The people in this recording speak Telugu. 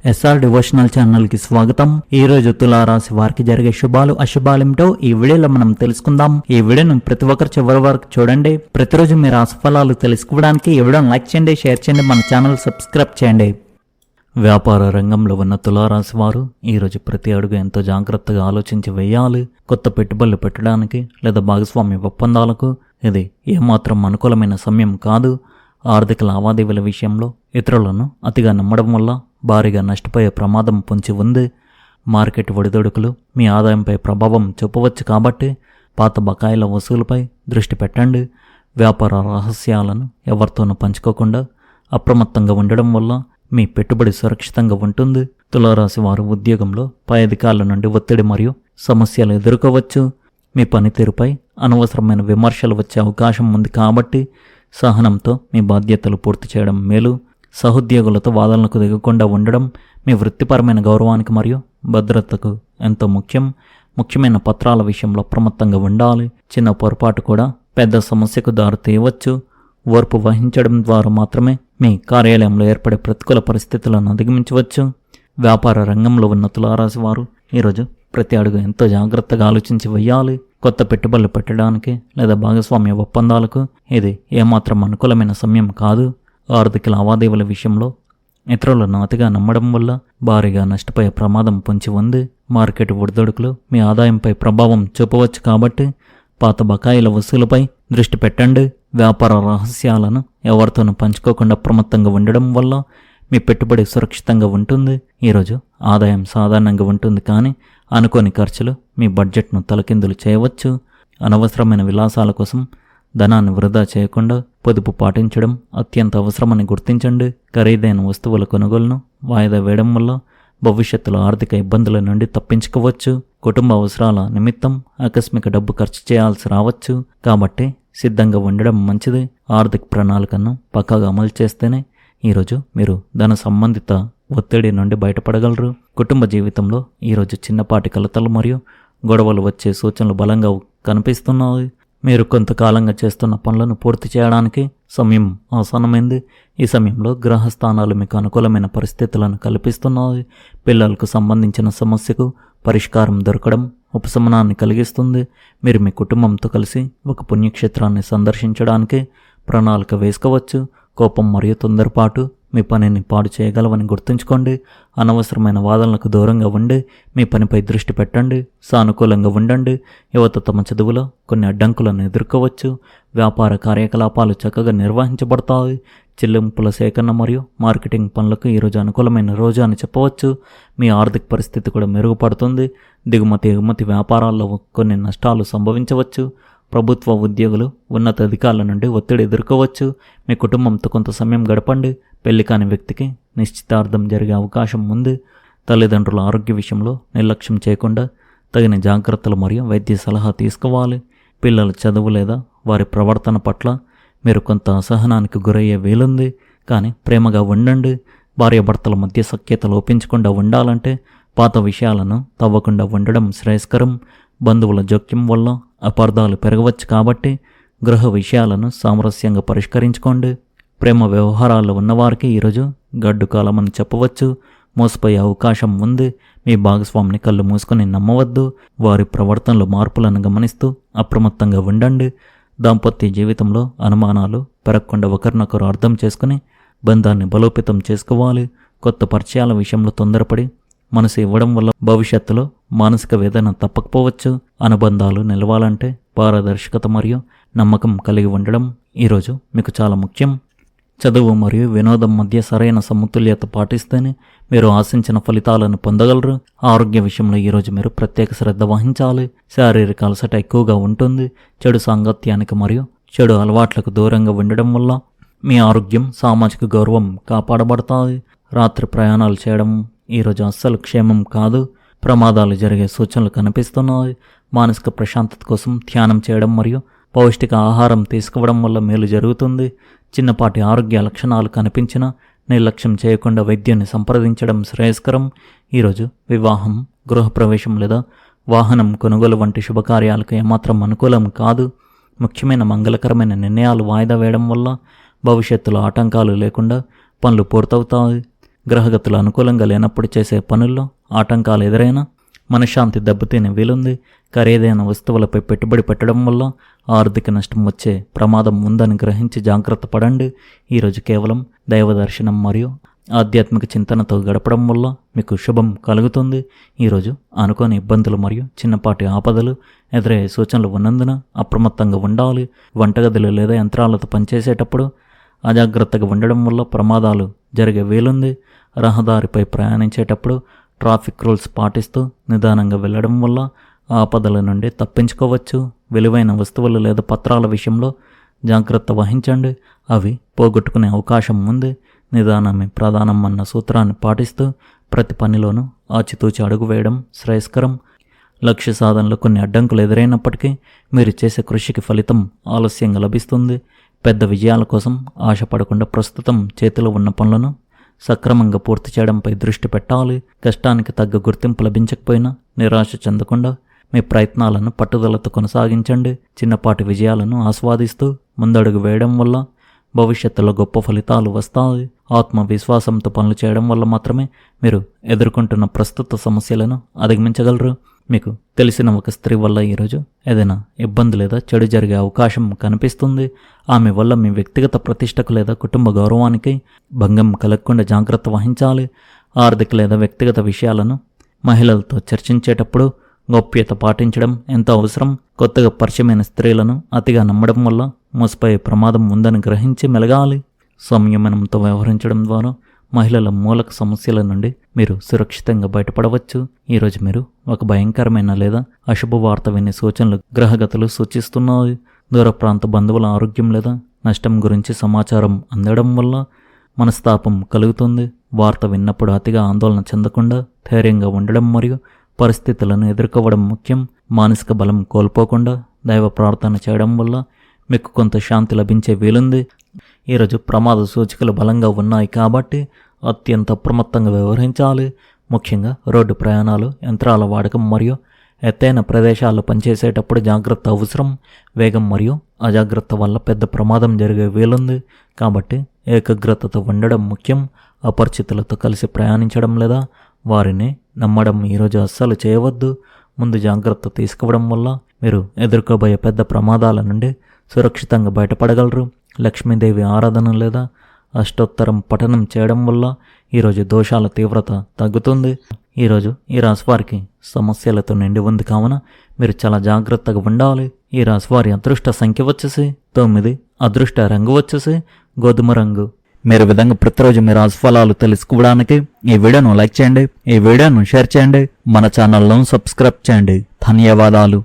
ఎస్ఆర్ డివోషనల్ ఛానల్ కి స్వాగతం. ఈ రోజు తులారాశి వారికి జరిగే శుభాలు అశుభాలేమిటో ఈ వీడియోలో మనం తెలుసుకుందాం. ఈ వీడియోను ప్రతి ఒక్కరు చివరి వరకు చూడండి. ప్రతిరోజు మీ రాశి ఫలాలు తెలుసుకోవడానికి ఈ వీడియోను లైక్ చేయండి, షేర్ చేయండి, మన ఛానల్ సబ్స్క్రైబ్ చేయండి. వ్యాపార రంగంలో ఉన్న తులారాశి వారు ఈరోజు ప్రతి అడుగు ఎంతో జాగ్రత్తగా ఆలోచించి వేయాలి. కొత్త పెట్టుబడులు పెట్టడానికి లేదా భాగస్వామ్య ఒప్పందాలకు ఇది ఏమాత్రం అనుకూలమైన సమయం కాదు. ఆర్థిక లావాదేవీల విషయంలో ఇతరులను అతిగా నమ్మడం వల్ల భారీగా నష్టపోయే ప్రమాదం పొంచి ఉంది. మార్కెట్ ఒడిదొడుకులు మీ ఆదాయంపై ప్రభావం చూపవచ్చు కాబట్టి పాత బకాయిల వసూలుపై దృష్టి పెట్టండి. వ్యాపార రహస్యాలను ఎవరితోనూ పంచుకోకుండా అప్రమత్తంగా ఉండడం వల్ల మీ పెట్టుబడి సురక్షితంగా ఉంటుంది. తులారాశి వారు ఉద్యోగంలో పై అధికారుల నుండి ఒత్తిడి మరియు సమస్యలు ఎదుర్కోవచ్చు. మీ పనితీరుపై అనవసరమైన విమర్శలు వచ్చే అవకాశం ఉంది కాబట్టి సహనంతో మీ బాధ్యతలు పూర్తి చేయడం మేలు. సహోద్యోగులతో వాదనలకు దిగకుండా ఉండడం మీ వృత్తిపరమైన గౌరవానికి మరియు భద్రతకు ఎంతో ముఖ్యం. ముఖ్యమైన పత్రాల విషయంలో అప్రమత్తంగా ఉండాలి. చిన్న పొరపాటు కూడా పెద్ద సమస్యకు దారితీయవచ్చు. ఓర్పు వహించడం ద్వారా మాత్రమే మీ కార్యాలయంలో ఏర్పడే ప్రతికూల పరిస్థితులను అధిగమించవచ్చు. వ్యాపార రంగంలో ఉన్న తులారాశి వారు ఈరోజు ప్రతి అడుగు ఎంతో జాగ్రత్తగా ఆలోచించి వేయాలి. కొత్త పెట్టుబడులు పెట్టడానికి లేదా భాగస్వామ్య ఒప్పందాలకు ఇది ఏమాత్రం అనుకూలమైన సమయం కాదు. ఆర్థిక లావాదేవీల విషయంలో ఇతరులను అతిగా నమ్మడం వల్ల భారీగా నష్టపోయే ప్రమాదం పొంచి ఉంది. మార్కెట్ ఒడిదొడుకులు మీ ఆదాయంపై ప్రభావం చూపవచ్చు కాబట్టి పాత బకాయిల వసూలుపై దృష్టి పెట్టండి. వ్యాపార రహస్యాలను ఎవరితోనూ పంచుకోకుండా అప్రమత్తంగా ఉండడం వల్ల మీ పెట్టుబడి సురక్షితంగా ఉంటుంది. ఈరోజు ఆదాయం సాధారణంగా ఉంటుంది, కానీ అనుకోని ఖర్చులు మీ బడ్జెట్ను తలకిందులు చేయవచ్చు. అనవసరమైన విలాసాల కోసం ధనాన్ని వృధా చేయకుండా పొదుపు పాటించడం అత్యంత అవసరమని గుర్తించండి. ఖరీదైన వస్తువుల కొనుగోలును వాయిదా వేయడం వల్ల భవిష్యత్తులో ఆర్థిక ఇబ్బందుల నుండి తప్పించుకోవచ్చు. కుటుంబ అవసరాల నిమిత్తం ఆకస్మిక డబ్బు ఖర్చు చేయాల్సి రావచ్చు, కాబట్టి సిద్ధంగా ఉండడం మంచిది. ఆర్థిక ప్రణాళికను పక్కాగా అమలు చేస్తేనే ఈరోజు మీరు ధన సంబంధిత ఒత్తిడి నుండి బయటపడగలరు. కుటుంబ జీవితంలో ఈరోజు చిన్నపాటి కలతలు మరియు గొడవలు వచ్చే సూచనలు బలంగా కనిపిస్తున్నాయి. మీరు కొంతకాలంగా చేస్తున్న పనులను పూర్తి చేయడానికి సమయం ఆసన్నమైంది. ఈ సమయంలో గ్రహస్థానాలు మీకు అనుకూలమైన పరిస్థితులను కల్పిస్తున్నాయి. పిల్లలకు సంబంధించిన సమస్యకు పరిష్కారం దొరకడం ఉపశమనాన్ని కలిగిస్తుంది. మీరు మీ కుటుంబంతో కలిసి ఒక పుణ్యక్షేత్రాన్ని సందర్శించడానికి ప్రణాళిక వేసుకోవచ్చు. కోపం మరియు తొందరపాటు మీ పనిని పాడు చేయగలవని గుర్తుంచుకోండి. అనవసరమైన వాదనలకు దూరంగా ఉండి మీ పనిపై దృష్టి పెట్టండి. సానుకూలంగా ఉండండి. యువత తమ చదువులో కొన్ని అడ్డంకులను ఎదుర్కోవచ్చు. వ్యాపార కార్యకలాపాలు చక్కగా నిర్వహించబడతాయి. చెల్లింపుల సేకరణ మరియు మార్కెటింగ్ పనులకు ఈరోజు అనుకూలమైన రోజు అని చెప్పవచ్చు. మీ ఆర్థిక పరిస్థితి కూడా మెరుగుపడుతుంది. దిగుమతి ఎగుమతి వ్యాపారాల్లో కొన్ని నష్టాలు సంభవించవచ్చు. ప్రభుత్వ ఉద్యోగులు ఉన్నత అధికారుల నుండి ఒత్తిడి ఎదుర్కోవచ్చు. మీ కుటుంబంతో కొంత సమయం గడపండి. పెళ్లి కాని వ్యక్తికి నిశ్చితార్థం జరిగే అవకాశం ఉంది. తల్లిదండ్రుల ఆరోగ్య విషయంలో నిర్లక్ష్యం చేయకుండా తగిన జాగ్రత్తలు మరియు వైద్య సలహా తీసుకోవాలి. పిల్లల చదువు లేదా వారి ప్రవర్తన పట్ల మీరు కొంత అసహనానికి గురయ్యే వీలుంది, కానీ ప్రేమగా ఉండండి. భార్యాభర్తల మధ్య సఖ్యత లోపించకుండా ఉండాలంటే పాత విషయాలను తవ్వకుండా ఉండడం శ్రేయస్కరం. బంధువుల జోక్యం వల్ల అపార్థాలు పెరగవచ్చు కాబట్టి గృహ విషయాలను సామరస్యంగా పరిష్కరించుకోండి. ప్రేమ వ్యవహారాల్లో ఉన్నవారికి ఈరోజు గడ్డు కాలమని చెప్పవచ్చు. మోసపోయే అవకాశం ఉంది. మీ భాగస్వామిని కళ్ళు మూసుకొని నమ్మవద్దు. వారి ప్రవర్తనలో మార్పులను గమనిస్తూ అప్రమత్తంగా ఉండండి. దాంపత్య జీవితంలో అనుమానాలు పెరగకుండా ఒకరినొకరు అర్థం చేసుకుని బంధాన్ని బలోపేతం చేసుకోవాలి. కొత్త పరిచయాల విషయంలో తొందరపడి మనసు ఇవ్వడం వల్ల భవిష్యత్తులో మానసిక వేదన తప్పకపోవచ్చు. అనుబంధాలు నిలవాలంటే పారదర్శకత మరియు నమ్మకం కలిగి ఉండడం ఈరోజు మీకు చాలా ముఖ్యం. చదువు మరియు వినోదం మధ్య సరైన సమతుల్యత పాటిస్తేనే మీరు ఆశించిన ఫలితాలను పొందగలరు. ఆరోగ్య విషయంలో ఈరోజు మీరు ప్రత్యేక శ్రద్ధ వహించాలి. శారీరక అలసట ఎక్కువగా ఉంటుంది. చెడు సాంగత్యానికి మరియు చెడు అలవాట్లకు దూరంగా ఉండడం వల్ల మీ ఆరోగ్యం సామాజిక గౌరవం కాపాడబడతాయి. రాత్రి ప్రయాణాలు చేయడం ఈరోజు అస్సలు క్షేమం కాదు. ప్రమాదాలు జరిగే సూచనలు కనిపిస్తున్నాయి. మానసిక ప్రశాంతత కోసం ధ్యానం చేయడం మరియు పౌష్టిక ఆహారం తీసుకోవడం వల్ల మేలు జరుగుతుంది. చిన్నపాటి ఆరోగ్య లక్షణాలు కనిపించినా నిర్లక్ష్యం చేయకుండా వైద్యాన్ని సంప్రదించడం శ్రేయస్కరం. ఈరోజు వివాహం, గృహప్రవేశం లేదా వాహనం కొనుగోలు వంటి శుభకార్యాలకు ఏమాత్రం అనుకూలం కాదు. ముఖ్యమైన మంగళకరమైన నిర్ణయాలు వాయిదా వేయడం వల్ల భవిష్యత్తులో ఆటంకాలు లేకుండా పనులు పూర్తవుతాయి. గ్రహగతులు అనుకూలంగా లేనప్పుడు చేసే పనుల్లో ఆటంకాలు ఎదురైనా మనశ్శాంతి దెబ్బతినే వీలుంది. ఖరీదైన వస్తువులపై పెట్టుబడి పెట్టడం వల్ల ఆర్థిక నష్టం వచ్చే ప్రమాదం ఉందని గ్రహించి జాగ్రత్త పడండి. ఈరోజు కేవలం దైవ దర్శనం మరియు ఆధ్యాత్మిక చింతనతో గడపడం వల్ల మీకు శుభం కలుగుతుంది. ఈరోజు అనుకోని ఇబ్బందులు మరియు చిన్నపాటి ఆపదలు ఎదురయ్యే సూచనలు ఉన్నందున అప్రమత్తంగా ఉండాలి. వంటగదులు లేదా యంత్రాలతో పనిచేసేటప్పుడు అజాగ్రత్తగా ఉండడం వల్ల ప్రమాదాలు జరిగే వీలుంది. రహదారిపై ప్రయాణించేటప్పుడు ట్రాఫిక్ రూల్స్ పాటిస్తూ నిదానంగా వెళ్ళడం వల్ల ఆపదల నుండి తప్పించుకోవచ్చు. విలువైన వస్తువులు లేదా పత్రాల విషయంలో జాగ్రత్త వహించండి, అవి పోగొట్టుకునే అవకాశం ఉంది. నిదానమే ప్రధానం అన్న సూత్రాన్ని పాటిస్తూ ప్రతి పనిలోనూ ఆచితూచి అడుగు వేయడం శ్రేయస్కరం. లక్ష్య సాధనలో కొన్ని అడ్డంకులు ఎదురైనప్పటికీ మీరు చేసే కృషికి ఫలితం ఆలస్యంగా లభిస్తుంది. పెద్ద విజయాల కోసం ఆశపడకుండా ప్రస్తుతం చేతిలో ఉన్న పనులను సక్రమంగా పూర్తి చేయడంపై దృష్టి పెట్టాలి. కష్టానికి తగ్గ గుర్తింపు లభించకపోయినా నిరాశ చెందకుండా మీ ప్రయత్నాలను పట్టుదలతో కొనసాగించండి. చిన్నపాటి విజయాలను ఆస్వాదిస్తూ ముందడుగు వేయడం వల్ల భవిష్యత్తులో గొప్ప ఫలితాలు వస్తాయి. ఆత్మవిశ్వాసంతో పనులు చేయడం వల్ల మాత్రమే మీరు ఎదుర్కొంటున్న ప్రస్తుత సమస్యలను అధిగమించగలరు. మీకు తెలిసిన ఒక స్త్రీ వల్ల ఈరోజు ఏదైనా ఇబ్బంది లేదా చెడు జరిగే అవకాశం కనిపిస్తుంది. ఆమె వల్ల మీ వ్యక్తిగత ప్రతిష్టకు లేదా కుటుంబ గౌరవానికి భంగం కలగకుండా జాగ్రత్త వహించాలి. ఆర్థిక లేదా వ్యక్తిగత విషయాలను మహిళలతో చర్చించేటప్పుడు గోప్యత పాటించడం ఎంతో అవసరం. కొత్తగా పరిచయమైన స్త్రీలను అతిగా నమ్మడం వల్ల మోసపోయే ప్రమాదం ఉందని గ్రహించి మెలగాలి. సంయమనంతో వ్యవహరించడం ద్వారా మహిళల మూలక సమస్యల నుండి మీరు సురక్షితంగా బయటపడవచ్చు. ఈరోజు మీరు ఒక భయంకరమైన లేదా అశుభ వార్త వినే సూచనలు గ్రహగతులు సూచిస్తున్నాయి. దూర ప్రాంత బంధువుల ఆరోగ్యం లేదా నష్టం గురించి సమాచారం అందడం వల్ల మనస్తాపం కలుగుతుంది. వార్త విన్నప్పుడు అతిగా ఆందోళన చెందకుండా ధైర్యంగా ఉండడం మరియు పరిస్థితులను ఎదుర్కోవడం ముఖ్యం. మానసిక బలం కోల్పోకుండా దైవ ప్రార్థన చేయడం వల్ల మీకు కొంత శాంతి లభించే వీలుంది. ఈరోజు ప్రమాద సూచికలు బలంగా ఉన్నాయి కాబట్టి అత్యంత అప్రమత్తంగా వ్యవహరించాలి. ముఖ్యంగా రోడ్డు ప్రయాణాలు, యంత్రాల వాడకం మరియు ఎత్తైన ప్రదేశాల్లో పనిచేసేటప్పుడు జాగ్రత్త అవసరం. వేగం మరియు అజాగ్రత్త వల్ల పెద్ద ప్రమాదం జరిగే వీలుంది కాబట్టి ఏకాగ్రతతో ఉండడం ముఖ్యం. అపరిచితులతో కలిసి ప్రయాణించడం లేదా వారిని నమ్మడం ఈరోజు అస్సలు చేయవద్దు. ముందు జాగ్రత్త తీసుకోవడం వల్ల మీరు ఎదుర్కోబోయే పెద్ద ప్రమాదాల నుండి సురక్షితంగా బయటపడగలరు. లక్ష్మీదేవి ఆరాధన లేదా అష్టోత్తరం పఠనం చేయడం వల్ల ఈరోజు దోషాల తీవ్రత తగ్గుతుంది. ఈరోజు ఈ రాశి వారికి సమస్యలతో నిండి ఉంది కావున మీరు చాలా జాగ్రత్తగా ఉండాలి. ఈ రాశి వారి అదృష్ట సంఖ్య వచ్చేసి 9, అదృష్ట రంగు వచ్చేసి గోధుమ రంగు. మీరు విధంగా ప్రతిరోజు మీ రాశి ఫలాలు తెలుసుకోవడానికి ఈ వీడియోను లైక్ చేయండి, ఈ వీడియోను షేర్ చేయండి, మన ఛానల్ను సబ్స్క్రైబ్ చేయండి. ధన్యవాదాలు.